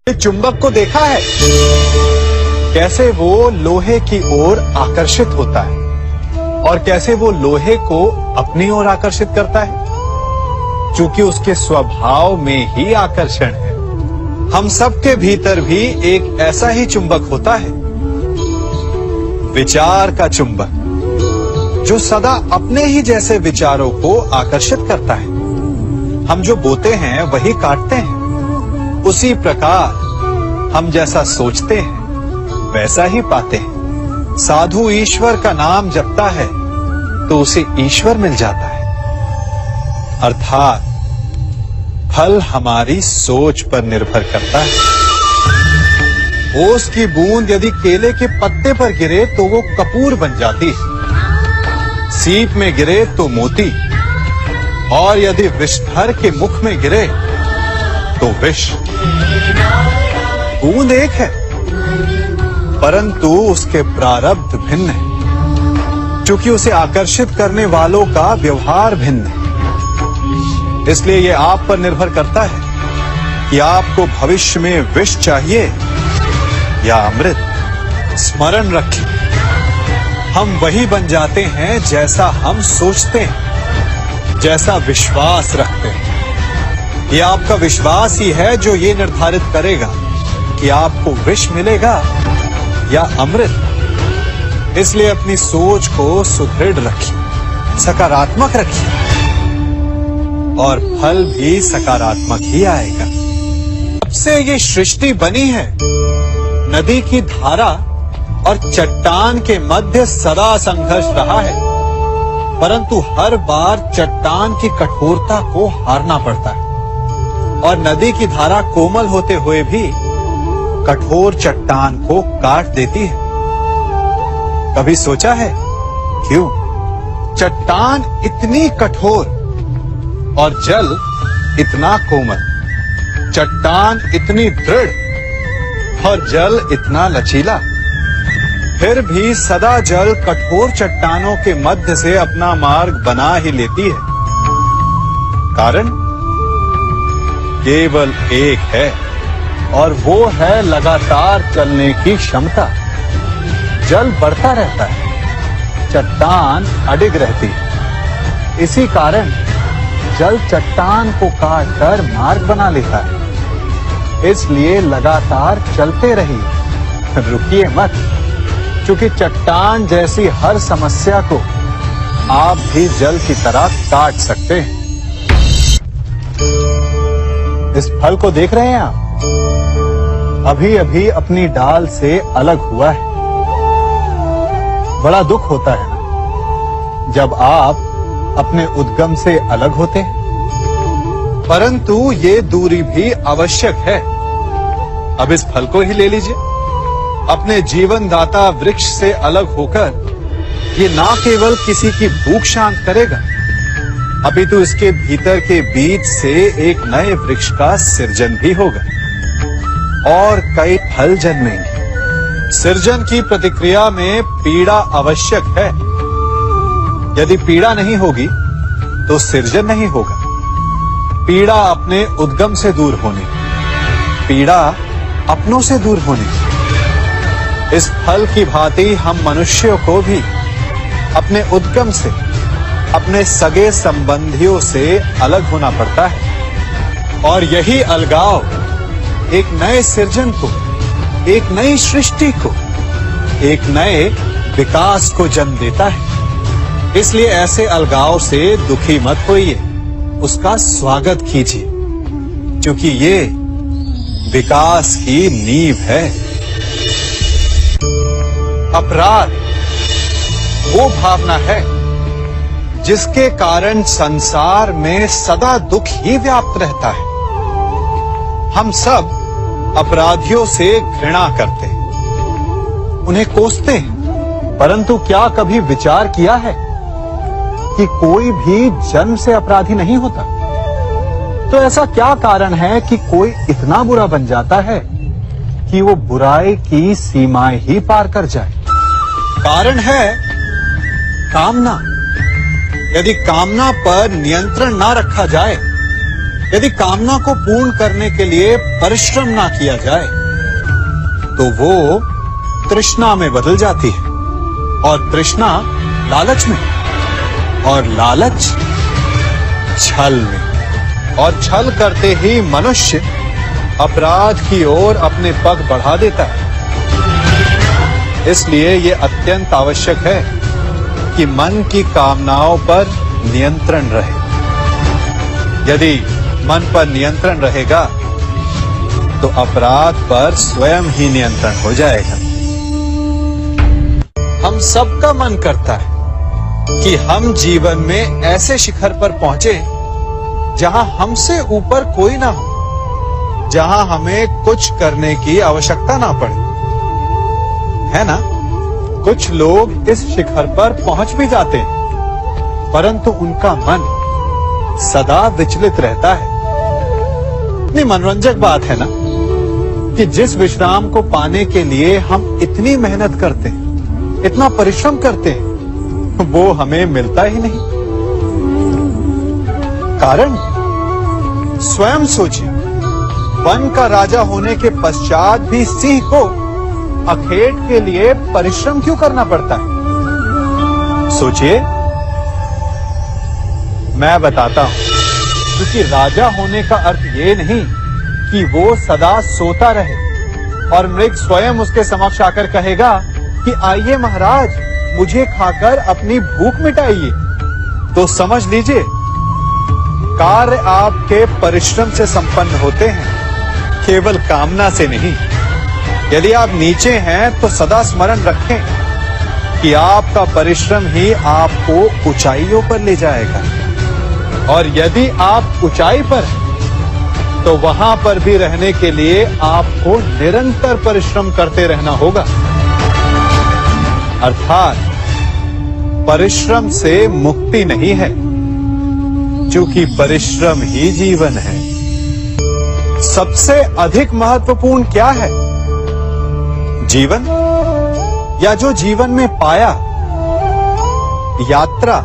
चुंबक को देखा है कैसे वो लोहे की ओर आकर्षित होता है और कैसे वो लोहे को अपनी ओर आकर्षित करता है, क्योंकि उसके स्वभाव में ही आकर्षण है। हम सबके भीतर भी एक ऐसा ही चुंबक होता है, विचार का चुंबक, जो सदा अपने ही जैसे विचारों को आकर्षित करता है। हम जो बोते हैं वही काटते हैं। उसी प्रकार हम जैसा सोचते हैं वैसा ही पाते हैं। साधु ईश्वर का नाम जपता है तो उसे ईश्वर मिल जाता है। अर्थात फल हमारी सोच पर निर्भर करता है। ओस की बूंद यदि केले के पत्ते पर गिरे तो वो कपूर बन जाती है, सीप में गिरे तो मोती, और यदि विषधर के मुख में गिरे तो विष। बूंद एक है परंतु उसके प्रारब्ध भिन्न है, क्योंकि उसे आकर्षित करने वालों का व्यवहार भिन्न है। इसलिए यह आप पर निर्भर करता है कि आपको भविष्य में विष चाहिए या अमृत। स्मरण रखिए, हम वही बन जाते हैं जैसा हम सोचते हैं, जैसा विश्वास रखते हैं। यह आपका विश्वास ही है जो ये निर्धारित करेगा कि आपको विष मिलेगा या अमृत। इसलिए अपनी सोच को सुदृढ़ रखिए, सकारात्मक रखिए, और फल भी सकारात्मक ही आएगा। जब से ये सृष्टि बनी है, नदी की धारा और चट्टान के मध्य सदा संघर्ष रहा है, परंतु हर बार चट्टान की कठोरता को हारना पड़ता है, और नदी की धारा कोमल होते हुए भी कठोर चट्टान को काट देती है। कभी सोचा है क्यों चट्टान इतनी कठोर और जल इतना कोमल, चट्टान इतनी दृढ़ और जल इतना लचीला? फिर भी सदा जल कठोर चट्टानों के मध्य से अपना मार्ग बना ही लेती है। कारण केवल एक है, और वो है लगातार चलने की क्षमता। जल बढ़ता रहता है, चट्टान अडिग रहती है। इसी कारण जल चट्टान को काटकर मार्ग बना लेता है। इसलिए लगातार चलते रहिए, रुकिए मत, क्योंकि चट्टान जैसी हर समस्या को आप भी जल की तरह काट सकते हैं। इस फल को देख रहे हैं आप? अभी अभी अपनी डाल से अलग हुआ है। बड़ा दुख होता है ना जब आप अपने उद्गम से अलग होते हैं, परंतु ये दूरी भी आवश्यक है। अब इस फल को ही ले लीजिए। अपने जीवनदाता वृक्ष से अलग होकर ये ना केवल किसी की भूख शांत करेगा, अपितु इसके भीतर के बीज से एक नए वृक्ष का सृजन भी होगा और कई फल जन्मेंगे। सृजन की प्रतिक्रिया में पीड़ा आवश्यक है। यदि पीड़ा नहीं होगी तो सृजन नहीं होगा। पीड़ा अपने उद्गम से दूर होने, पीड़ा अपनों से दूर होने। इस फल की भांति हम मनुष्यों को भी अपने उद्गम से, अपने सगे संबंधियों से अलग होना पड़ता है, और यही अलगाव एक नए सृजन को, एक नई सृष्टि को, एक नए विकास को जन्म देता है। इसलिए ऐसे अलगाव से दुखी मत होइए, उसका स्वागत कीजिए, क्योंकि ये विकास की नींव है। अपराध वो भावना है जिसके कारण संसार में सदा दुख ही व्याप्त रहता है। हम सब अपराधियों से घृणा करते हैं, उन्हें कोसते हैं, परंतु क्या कभी विचार किया है कि कोई भी जन्म से अपराधी नहीं होता? तो ऐसा क्या कारण है कि कोई इतना बुरा बन जाता है कि वो बुराई की सीमाएं ही पार कर जाए? कारण है कामना। यदि कामना पर नियंत्रण ना रखा जाए यदि कामना को पूर्ण करने के लिए परिश्रम ना किया जाए तो वो तृष्णा में बदल जाती है, और तृष्णा लालच में, और लालच छल में, और छल करते ही मनुष्य अपराध की ओर अपने पग बढ़ा देता है। इसलिए ये अत्यंत आवश्यक है कि मन की कामनाओं पर नियंत्रण रहे। यदि मन पर नियंत्रण रहेगा तो अपराध पर स्वयं ही नियंत्रण हो जाएगा। हम सबका मन करता है कि हम जीवन में ऐसे शिखर पर पहुंचे जहां हमसे ऊपर कोई ना हो, जहां हमें कुछ करने की आवश्यकता ना पड़े, है ना? कुछ लोग इस शिखर पर पहुंच भी जाते हैं, परंतु उनका मन सदा विचलित रहता है। इतनी मनोरंजक बात है ना कि जिस विश्राम को पाने के लिए हम इतनी मेहनत करते हैं, इतना परिश्रम करते हैं, वो हमें मिलता ही नहीं। कारण स्वयं सोचिए, वन का राजा होने के पश्चात भी सिंह को अखेट के लिए परिश्रम क्यों करना पड़ता है? सोचिए, मैं बताता हूं। क्योंकि राजा होने का अर्थ ये नहीं कि वो सदा सोता रहे और मृग स्वयं उसके समक्ष आकर कहेगा कि आइए महाराज, मुझे खाकर अपनी भूख मिटाइए। तो समझ लीजिए, कार्य आपके परिश्रम से संपन्न होते हैं, केवल कामना से नहीं। यदि आप नीचे हैं तो सदा स्मरण रखें कि आपका परिश्रम ही आपको ऊंचाइयों पर ले जाएगा, और यदि आप ऊंचाई पर हैं तो वहां पर भी रहने के लिए आपको निरंतर परिश्रम करते रहना होगा। अर्थात परिश्रम से मुक्ति नहीं है, क्योंकि परिश्रम ही जीवन है। सबसे अधिक महत्वपूर्ण क्या है? जीवन, या जो जीवन में पाया, यात्रा,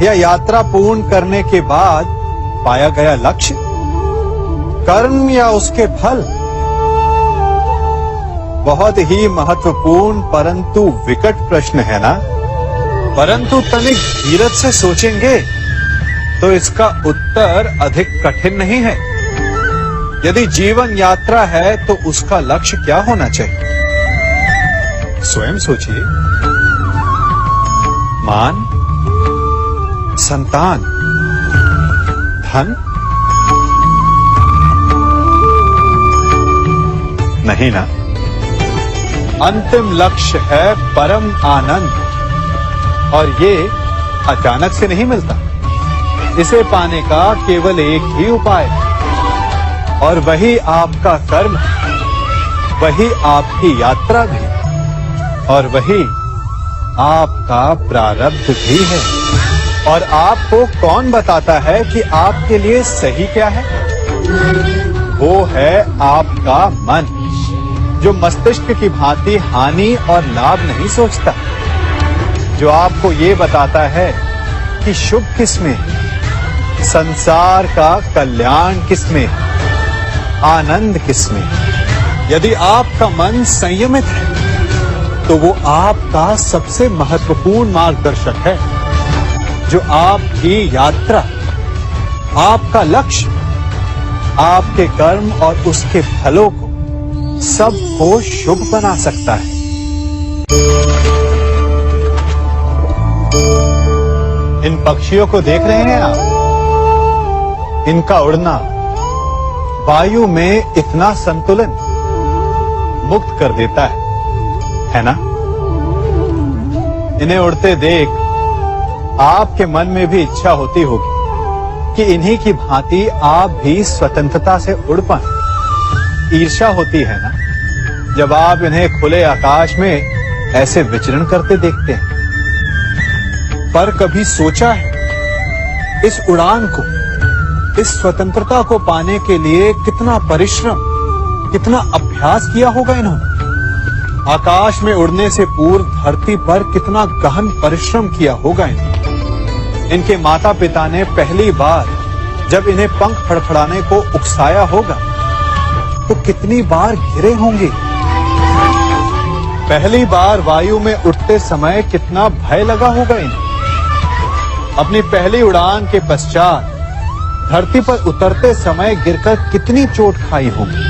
या यात्रा पूर्ण करने के बाद पाया गया लक्ष्य, कर्म या उसके फल? बहुत ही महत्वपूर्ण परंतु विकट प्रश्न है ना? परंतु तनिक धीरज से सोचेंगे तो इसका उत्तर अधिक कठिन नहीं है। यदि जीवन यात्रा है तो उसका लक्ष्य क्या होना चाहिए? स्वयं सोचिए। मान, संतान, धन? नहीं ना। अंतिम लक्ष्य है परम आनंद, और ये अचानक से नहीं मिलता। इसे पाने का केवल एक ही उपाय है, और वही आपका कर्म है, वही आपकी यात्रा भी, और वही आपका प्रारब्ध भी है। और आपको कौन बताता है कि आपके लिए सही क्या है? वो है आपका मन, जो मस्तिष्क की भांति हानि और लाभ नहीं सोचता, जो आपको ये बताता है कि शुभ किसमें, संसार का कल्याण किसमें, आनंद किसमें। यदि आपका मन संयमित है तो वो आपका सबसे महत्वपूर्ण मार्गदर्शक है, जो आपकी यात्रा, आपका लक्ष्य, आपके कर्म और उसके फलों को सबको शुभ बना सकता है। इन पक्षियों को देख रहे हैं आप? इनका उड़ना वायु में इतना संतुलन मुक्त कर देता है ना? इन्हें उड़ते देख आपके मन में भी इच्छा होती होगी कि इन्हीं की भांति आप भी स्वतंत्रता से उड़ पाएं। ईर्ष्या होती है ना, जब आप इन्हें खुले आकाश में ऐसे विचरण करते देखते हैं। पर कभी सोचा है इस उड़ान को, इस स्वतंत्रता को पाने के लिए कितना परिश्रम, कितना अभ्यास किया होगा इन्होंने? आकाश में उड़ने से पूर्व धरती पर कितना गहन परिश्रम किया होगा इन्होंने। इनके माता पिता ने पहली बार जब इन्हें पंख फड़फड़ाने को उकसाया होगा तो कितनी बार घिरे होंगे। पहली बार वायु में उड़ते समय कितना भय लगा होगा इन्हें। अपनी पहली उड़ान के पश्चात धरती पर उतरते समय गिरकर कितनी चोट खाई होगी।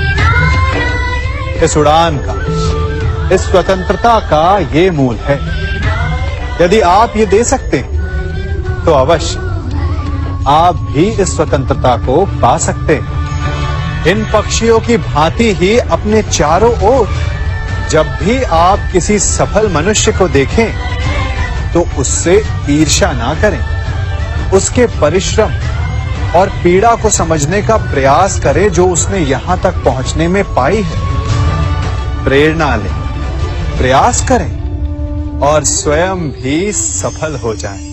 इस उड़ान का, इस स्वतंत्रता का ये मूल है। यदि आप ये दे सकते हैं तो अवश्य आप भी इस स्वतंत्रता को पा सकते हैं। इन पक्षियों की भांति ही अपने चारों ओर जब भी आप किसी सफल मनुष्य को देखें तो उससे ईर्ष्या ना करें। उसके परिश्रम और पीड़ा को समझने का प्रयास करें जो उसने यहां तक पहुंचने में पाई है। प्रेरणा लें, प्रयास करें और स्वयं भी सफल हो जाएं।